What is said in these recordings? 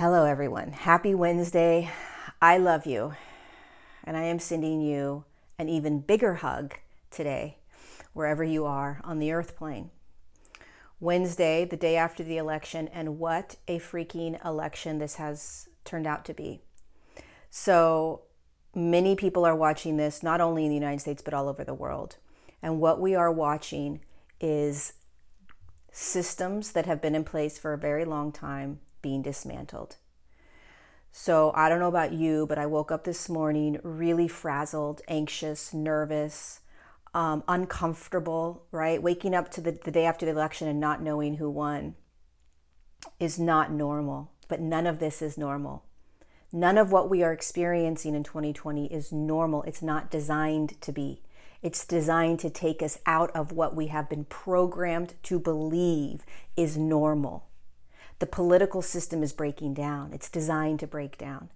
Hello, everyone. Happy Wednesday. I love you, and I am sending you an even bigger hug today, wherever you are on the earth plane. Wednesday, the day after the election, and what a freaking election this has turned out to be. So many people are watching this, not only in the United States, but all over the world. And what we are watching is systems that have been in place for a very long time being dismantled. So I don't know about you, but I woke up this morning really frazzled, anxious, nervous, uncomfortable, right? Waking up to the day after the election and not knowing who won is not normal, but none of this is normal. None of what we are experiencing in 2020 is normal. It's not designed to be. It's designed to take us out of what we have been programmed to believe is normal. The political system is breaking down. It's designed to break down.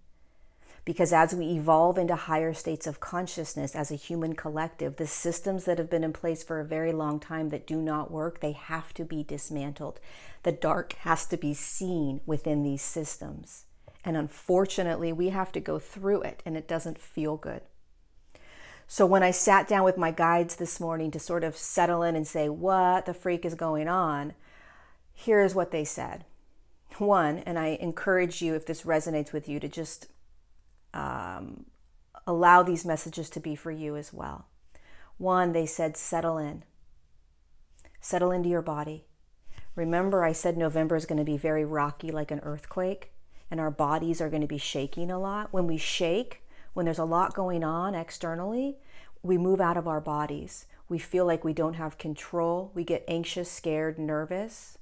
Because as we evolve into higher states of consciousness as a human collective, the systems that have been in place for a very long time that do not work, they have to be dismantled. The dark has to be seen within these systems. And unfortunately, we have to go through it, and it doesn't feel good. So when I sat down with my guides this morning to sort of settle in and say, what the freak is going on? Here's what they said. One, and I encourage you, if this resonates with you, to just allow these messages to be for you as well. One, they said, settle in. Settle into your body. Remember, I said November is going to be very rocky, like an earthquake, and our bodies are going to be shaking a lot. When we shake, when there's a lot going on externally, we move out of our bodies. We feel like we don't have control. We get anxious, scared, nervous.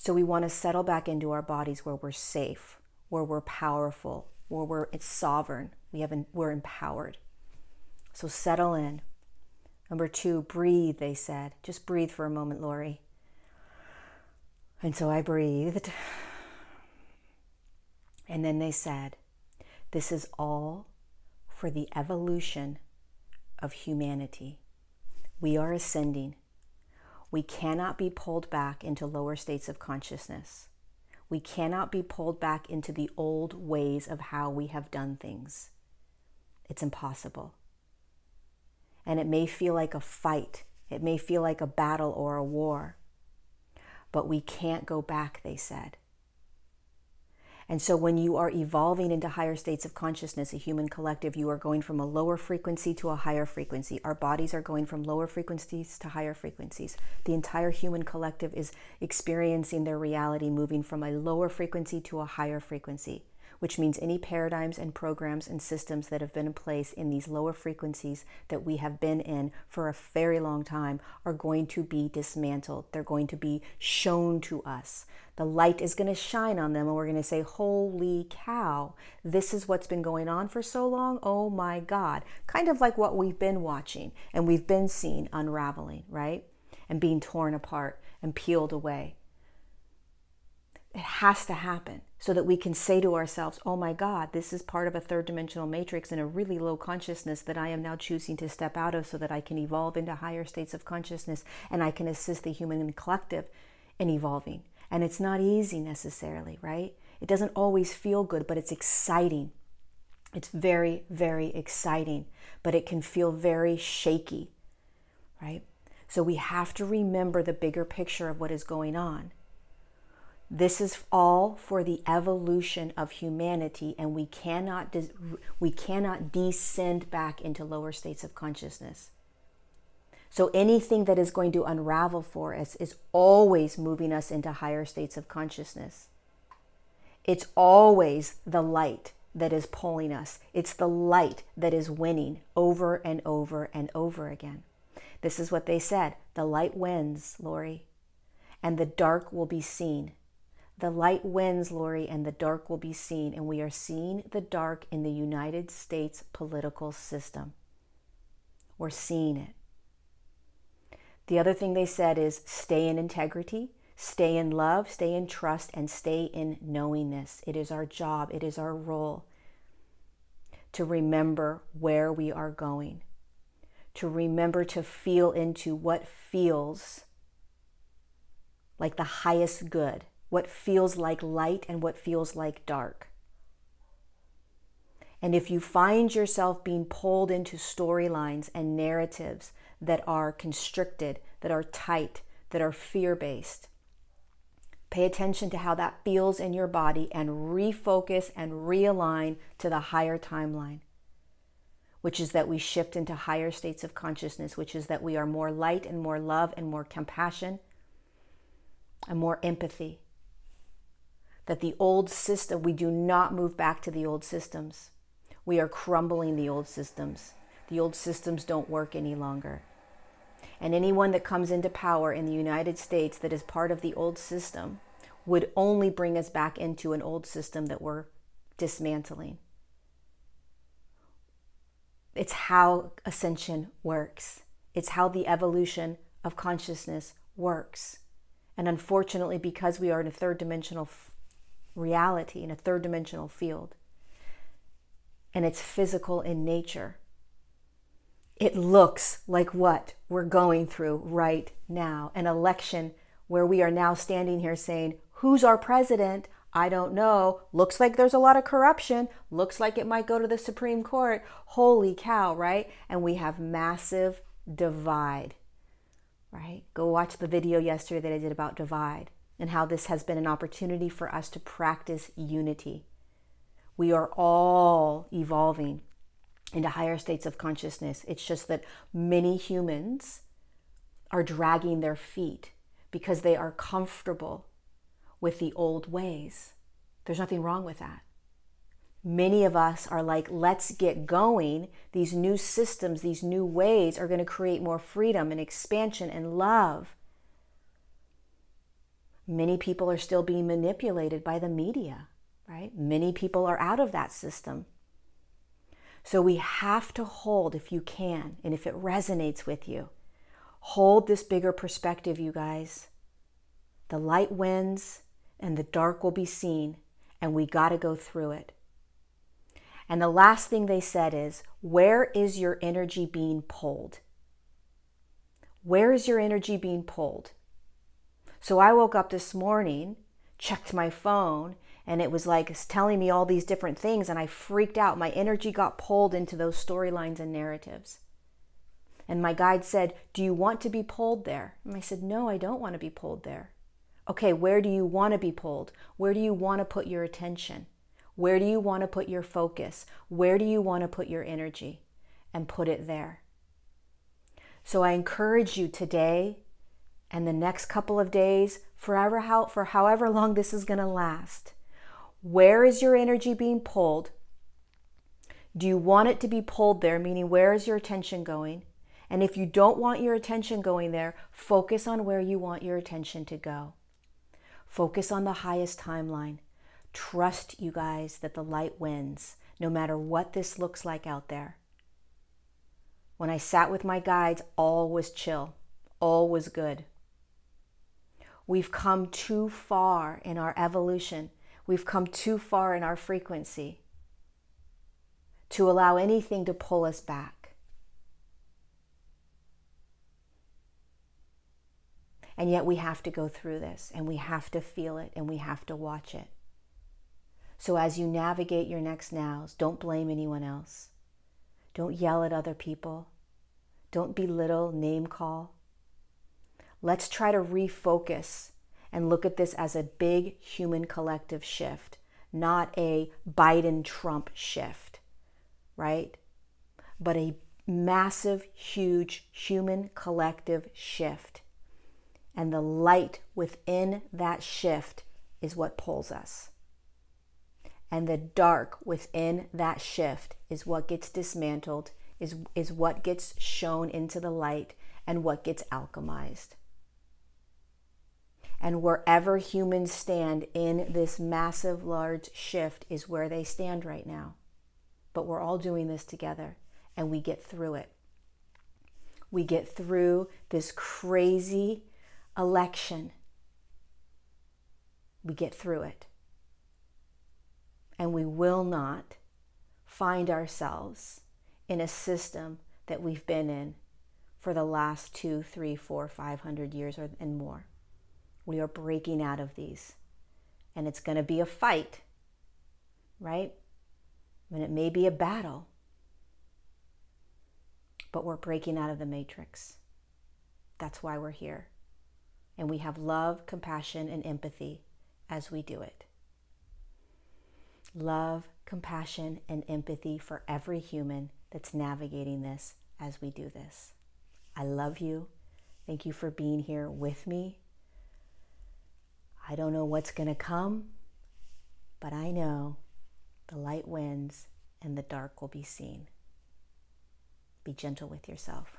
So we want to settle back into our bodies where we're safe, where we're powerful, where it's sovereign. We're empowered. So settle in. Number two, breathe, they said. Just breathe for a moment, Lori. And so I breathed. And then they said, this is all for the evolution of humanity. We are ascending. We cannot be pulled back into lower states of consciousness. We cannot be pulled back into the old ways of how we have done things. It's impossible. And it may feel like a fight. It may feel like a battle or a war. But we can't go back, they said. And so when you are evolving into higher states of consciousness, a human collective, you are going from a lower frequency to a higher frequency. Our bodies are going from lower frequencies to higher frequencies. The entire human collective is experiencing their reality moving from a lower frequency to a higher frequency, which means any paradigms and programs and systems that have been in place in these lower frequencies that we have been in for a very long time are going to be dismantled. They're going to be shown to us. The light is going to shine on them, and we're going to say, holy cow, this is what's been going on for so long. Oh my God. Kind of like what we've been watching and we've been seeing unraveling, right? And being torn apart and peeled away. It has to happen so that we can say to ourselves, oh my God, this is part of a third dimensional matrix in a really low consciousness that I am now choosing to step out of so that I can evolve into higher states of consciousness and I can assist the human collective in evolving. And it's not easy necessarily, right? It doesn't always feel good, but it's exciting. It's very, very exciting, but it can feel very shaky, right? So we have to remember the bigger picture of what is going on. This is all for the evolution of humanity, and we cannot descend back into lower states of consciousness. So anything that is going to unravel for us is always moving us into higher states of consciousness. It's always the light that is pulling us. It's the light that is winning over and over and over again. This is what they said. The light wins, Lori, and the dark will be seen. The light wins, Lori, and the dark will be seen. And we are seeing the dark in the United States political system. We're seeing it. The other thing they said is stay in integrity, stay in love, stay in trust, and stay in knowingness. It is our job, it is our role to remember where we are going, to remember to feel into what feels like the highest good what feels like light and what feels like dark. And if you find yourself being pulled into storylines and narratives that are constricted, that are tight, that are fear-based, pay attention to how that feels in your body and refocus and realign to the higher timeline, which is that we shift into higher states of consciousness, which is that we are more light and more love and more compassion and more empathy. That the old system, we do not move back to the old systems. We are crumbling the old systems. The old systems don't work any longer. And anyone that comes into power in the United States that is part of the old system would only bring us back into an old system that we're dismantling. It's how ascension works. It's how the evolution of consciousness works. And unfortunately, because we are in a third dimensional reality, in a third dimensional field, and it's physical in nature, it looks like what we're going through right now. An election where we are now standing here saying, who's our president? I don't know. Looks like there's a lot of corruption. Looks like it might go to the Supreme Court. Holy cow, right? And we have massive divide, right? Go watch the video yesterday that I did about divide and how this has been an opportunity for us to practice unity. We are all evolving into higher states of consciousness. It's just that many humans are dragging their feet because they are comfortable with the old ways. There's nothing wrong with that. Many of us are like, let's get going. These new systems, these new ways are going to create more freedom and expansion and love. Many people are still being manipulated by the media, right? Many people are out of that system. So we have to hold, if you can, and if it resonates with you, hold this bigger perspective, you guys. The light wins and the dark will be seen, and we got to go through it. And the last thing they said is, where is your energy being pulled? Where is your energy being pulled? So I woke up this morning, checked my phone, and it was like it's telling me all these different things, and I freaked out. My energy got pulled into those storylines and narratives. And my guide said, do you want to be pulled there? And I said, no, I don't want to be pulled there. Okay, where do you want to be pulled? Where do you want to put your attention? Where do you want to put your focus? Where do you want to put your energy? And put it there. So I encourage you today and the next couple of days, for however long this is going to last, where is your energy being pulled? Do you want it to be pulled there? Meaning, where is your attention going? And if you don't want your attention going there, focus on where you want your attention to go. Focus on the highest timeline. Trust, you guys, that the light wins, no matter what this looks like out there. When I sat with my guides, all was chill. All was good. We've come too far in our evolution. We've come too far in our frequency to allow anything to pull us back. And yet we have to go through this, and we have to feel it, and we have to watch it. So as you navigate your next nows, don't blame anyone else. Don't yell at other people. Don't belittle, name call. Let's try to refocus and look at this as a big human collective shift, not a Biden-Trump shift, right? But a massive, huge human collective shift. And the light within that shift is what pulls us. And the dark within that shift is what gets dismantled, is what gets shown into the light, and what gets alchemized. And wherever humans stand in this massive, large shift is where they stand right now. But we're all doing this together, and we get through it. We get through this crazy election. We get through it. And we will not find ourselves in a system that we've been in for the last 200, 300, 400, 500 years and more. We are breaking out of these. and it's going to be a fight, right? And it may be a battle, but we're breaking out of the matrix. That's why we're here. And we have love, compassion, and empathy as we do it. Love, compassion, and empathy for every human that's navigating this as we do this. I love you. Thank you for being here with me. I don't know what's going to come, but I know the light wins and the dark will be seen. Be gentle with yourself.